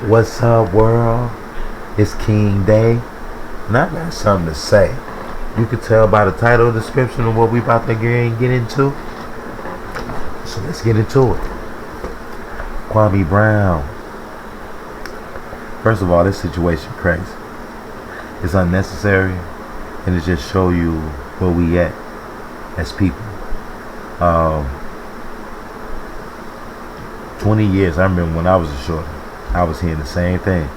What's up, world? It's King Day, and I got something to say. You can tell by the title description of what we about to get into. So let's get into it. Kwame Brown. First of all, this situation crazy. It's unnecessary, and it just show you where we at as people. 20 years, I remember when I was a shorty, I was hearing the same thing.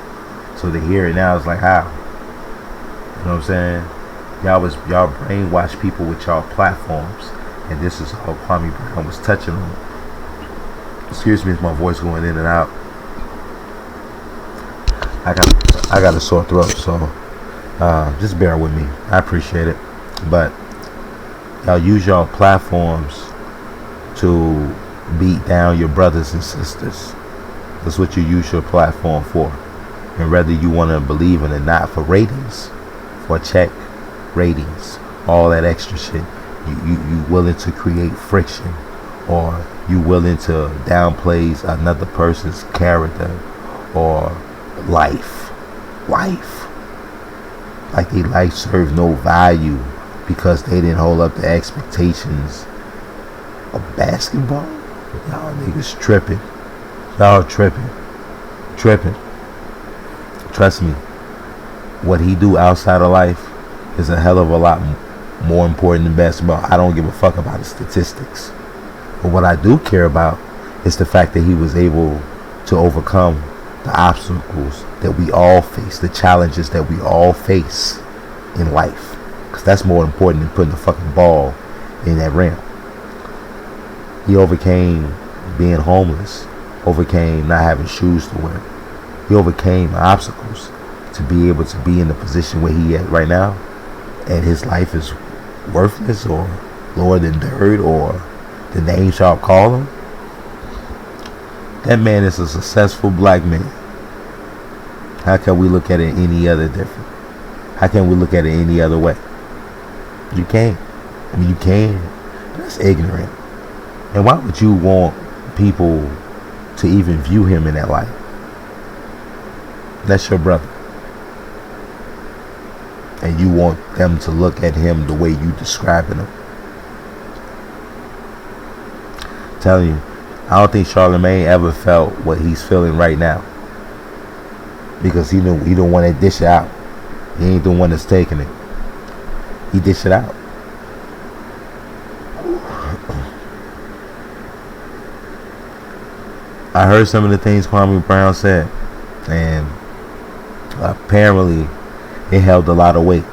So to hear it now, it's like, how? You know what I'm saying? Y'all brainwash people with y'all platforms, and this is how Kwame Brown was touching on it. Excuse me, if my voice going in and out. I got a sore throat, so just bear with me. I appreciate it, but y'all use y'all platforms to beat down your brothers and sisters. That's what you use your platform for. And whether you want to believe in it or not, for ratings, for check ratings, all that extra shit, you willing to create friction, or you willing to downplay another person's character or life. Like their life served no value because they didn't hold up the expectations of basketball. Y'all niggas tripping. Y'all tripping. Trust me, what he do outside of life is a hell of a lot more important than basketball. I don't give a fuck about the statistics. But what I do care about is the fact that he was able to overcome the obstacles that we all face, the challenges that we all face in life. Because that's more important than putting the fucking ball in that rim. He overcame being homeless, overcame not having shoes to wear. He overcame obstacles to be able to be in the position where he at right now, and his life is worthless or lower than dirt or the names y'all call him. That man is a successful black man. How can we look at it any other different? How can we look at it any other way? You can't. I mean, you can. That's ignorant. And why would you want people to even view him in that light? That's your brother. And you want them to look at him the way you describing him. I'm telling you, I don't think Charlamagne ever felt what he's feeling right now. Because he knew he don't want to dish it out. He ain't the one that's taking it. He dish it out. I heard some of the things Kwame Brown said, and apparently it held a lot of weight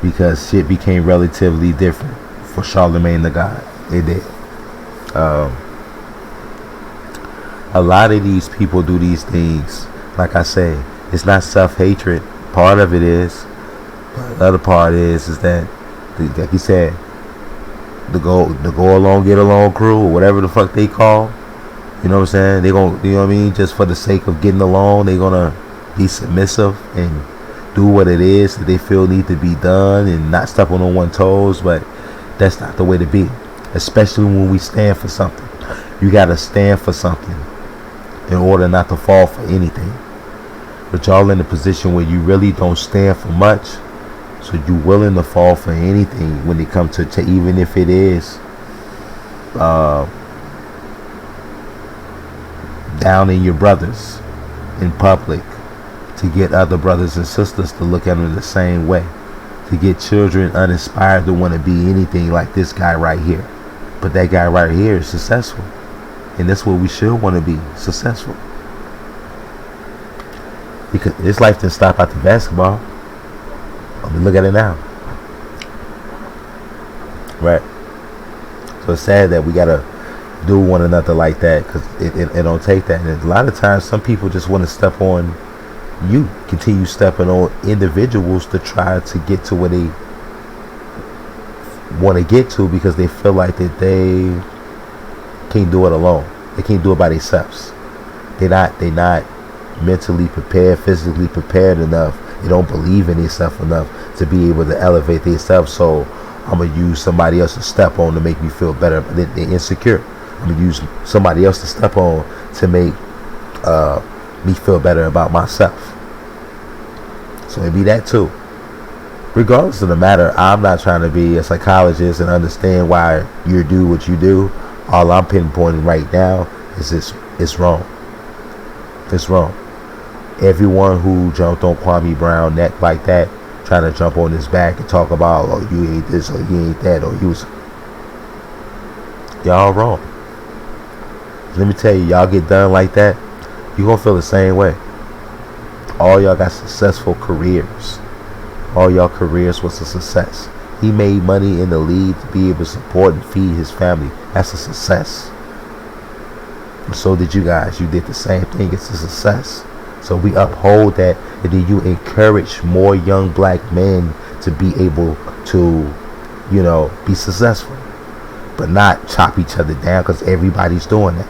because shit became relatively different for Charlamagne the God. It did. A lot of these people do these things. Like I say, it's not self-hatred. Part of it is, but the other part is that, like he said, the go along, get along crew, or whatever the fuck they call. You know what I'm saying? They gon', you know what I mean? Just for the sake of getting along, they gonna be submissive and do what it is that they feel need to be done and not step on one's toes. But that's not the way to be. Especially when we stand for something. You gotta stand for something in order not to fall for anything. But y'all in a position where you really don't stand for much, so you willing to fall for anything when it comes to even if it is downing your brothers in public, to get other brothers and sisters to look at them the same way, to get children uninspired to want to be anything like this guy right here. But that guy right here is successful, and that's what we should want to be, successful. Because this life didn't stop after basketball. I mean, look at it now, right? So it's sad that we gotta do one another like that, because it don't take that. And a lot of times some people just want to step on you, continue stepping on individuals to try to get to where they want to get to, because they feel like that they can't do it alone. They can't do it by themselves. They not mentally prepared, physically prepared enough. They don't believe in themselves enough to be able to elevate themselves. So I'm gonna use somebody else to step on to make me feel better. But they're insecure. I'm gonna use somebody else to step on to make me feel better about myself. So it be that too. Regardless of the matter, I'm not trying to be a psychologist and understand why you do what you do. All I'm pinpointing right now is it's wrong. It's wrong. Everyone who jumped on Kwame Brown neck like that, trying to jump on his back and talk about, oh, you ain't this or you ain't that or you was, y'all wrong. Let me tell you, y'all get done like that, you gonna feel the same way. All y'all got successful careers. All y'all careers was a success. He made money in the league to be able to support and feed his family. That's a success. And so did you guys. You did the same thing. It's a success. So we uphold that, and then you encourage more young black men to be able to, you know, be successful, but not chop each other down, because everybody's doing that.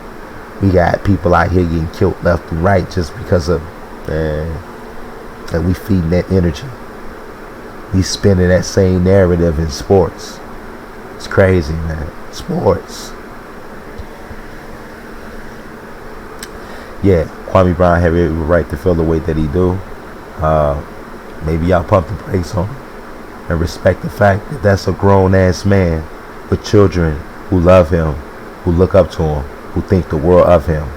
We got people out here getting killed left and right just because of that we feeding that energy. We spinning that same narrative in sports. It's crazy, man. Sports. Yeah, Kwame Brown had every right to feel the way that he do. Maybe y'all pump the brakes on him and respect the fact that that's a grown-ass man with children who love him, who look up to him, who think the world of him,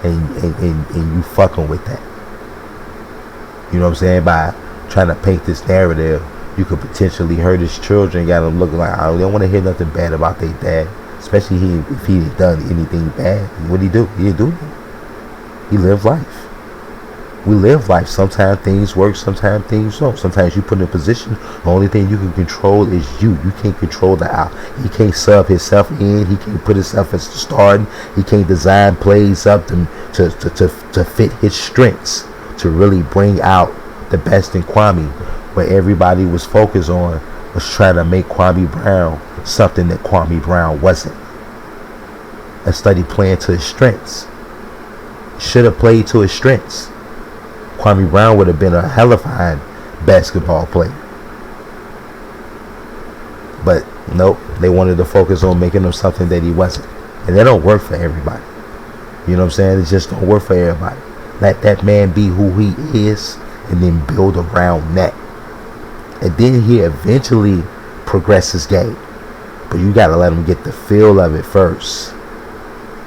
and you fucking with that. You know what I'm saying? By trying to paint this narrative, you could potentially hurt his children, got them looking like, I don't want to hear nothing bad about their dad, especially if he ain't done anything bad. What did he do? He didn't do anything. He lived life. We live life. Sometimes things work, sometimes things don't. Sometimes you put in a position, the only thing you can control is you. You can't control the out. He can't sub himself in. He can't put himself as the starting. He can't design plays up to fit his strengths, to really bring out the best in Kwame. Where everybody was focused on was trying to make Kwame Brown something that Kwame Brown wasn't. Instead of playing to his strengths. Should have played to his strengths. Kwame Brown would have been a hell of a fine basketball player. But nope, they wanted to focus on making him something that he wasn't. And that don't work for everybody. You know what I'm saying? It just don't work for everybody. Let that man be who he is, and then build around that. And then he eventually progress his game. But you gotta let him get the feel of it first.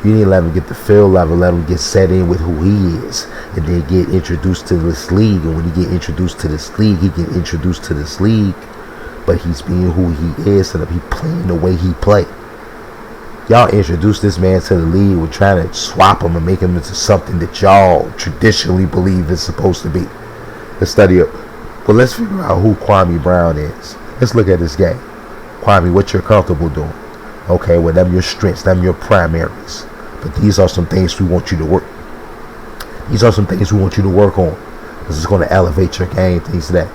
You need to let him get the feel of it, let him get set in with who he is, and then get introduced to this league. And when he get introduced to this league, he get introduced to this league, but he's being who he is, and he playing the way he play. Y'all introduced this man to the league with trying to swap him and make him into something that y'all traditionally believe is supposed to be. Let's study it. Well, let's figure out who Kwame Brown is. Let's look at this game. Kwame, what you're comfortable doing. Okay, well, them your strengths, them your primaries. But these are some things we want you to work. These are some things we want you to work on. Because it's going to elevate your game, things like that.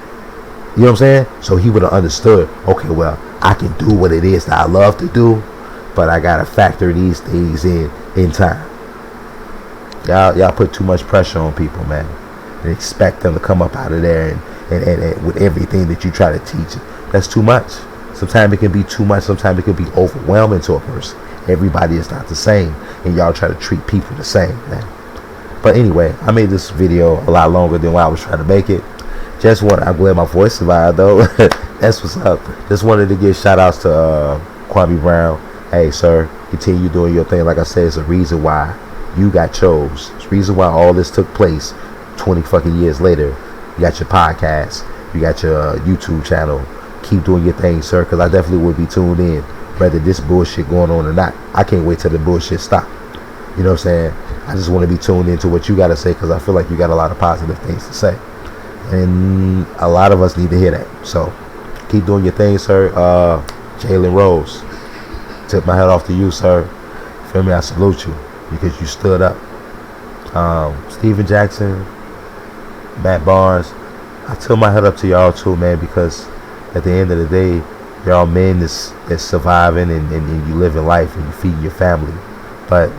You know what I'm saying? So he would have understood, okay, well, I can do what it is that I love to do, but I got to factor these things in time. Y'all put too much pressure on people, man. And expect them to come up out of there and with everything that you try to teach. That's too much. Sometimes it can be too much. Sometimes it can be overwhelming to a person. Everybody is not the same, and y'all try to treat people the same, man. But anyway, I made this video a lot longer than what I was trying to make it. I'm glad my voice survived though. That's what's up. Just wanted to give shout outs to Kwame Brown. Hey sir, continue doing your thing. Like I said, it's a reason why you got chose. It's a reason why all this took place 20 fucking years later. You got your podcast, you got your YouTube channel. Keep doing your thing, sir, because I definitely would be tuned in, whether this bullshit going on or not. I can't wait till the bullshit stop. You know what I'm saying? I just want to be tuned into what you got to say, because I feel like you got a lot of positive things to say, and a lot of us need to hear that. So keep doing your thing, sir. Jalen Rose, tip my hat off to you, sir. Feel me? I salute you because you stood up. Steven Jackson, Matt Barnes, I tip my head up to y'all too, man, because at the end of the day, y'all men that's surviving and you living life and you feeding your family. But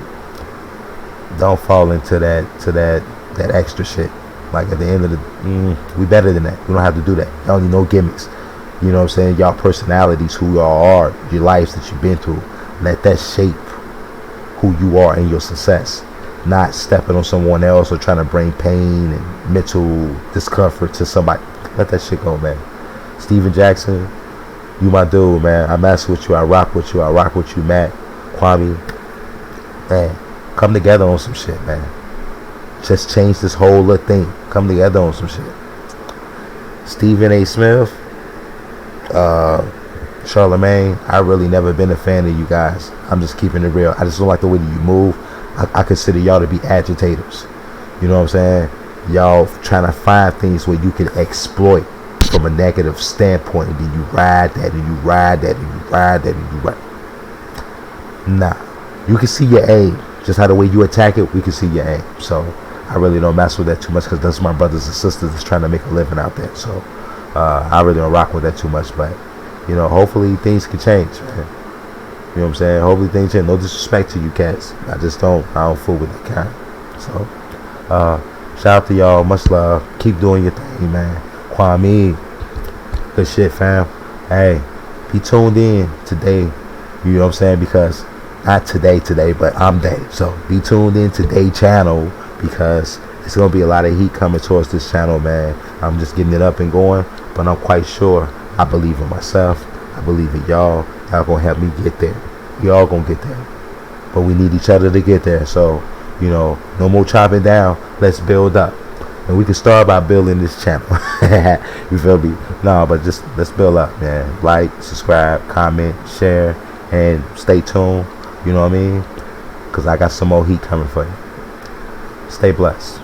don't fall into that extra shit. Like at the end of the we better than that. We don't have to do that. Y'all need no gimmicks. You know what I'm saying? Y'all personalities, who y'all are, your lives that you've been through, let that shape who you are and your success. not stepping on someone else or trying to bring pain and mental discomfort to somebody. Let that shit go, man. Steven Jackson, you my dude, man. I mess with you. I rock with you. I rock with you, Matt. Kwame, man. Come together on some shit, man. Just change this whole little thing. Come together on some shit. Stephen A. Smith, Charlemagne, I really never been a fan of you guys. I'm just keeping it real. I just don't like the way that you move. I consider y'all to be agitators. You know what I'm saying? Y'all trying to find things where you can exploit from a negative standpoint, and then you ride that, and you ride that, and you ride that, and you ride. Nah. You can see your aim. Just how the way you attack it, we can see your aim. So I really don't mess with that too much, because those are my brothers and sisters that's trying to make a living out there. So I really don't rock with that too much. But, you know, hopefully things can change, man. You know what I'm saying? Hopefully things change. No disrespect to you cats. I don't fool with that kind. So shout out to y'all. Much love. Keep doing your thing, man. Kwame, good shit, fam. Hey, be tuned in today. You know what I'm saying? Because not today, but I'm day. So be tuned in today channel, because it's gonna be a lot of heat coming towards this channel, man. I'm just getting it up and going, but I'm quite sure. I believe in myself. I believe in y'all. Y'all gonna help me get there. We all gonna get there, but we need each other to get there. So, you know, no more chopping down. Let's build up, and we can start by building this channel. You feel me? No, but just let's build up, man. Like, subscribe, comment, share, and stay tuned. You know what I mean? Because I got some more heat coming for you. Stay blessed.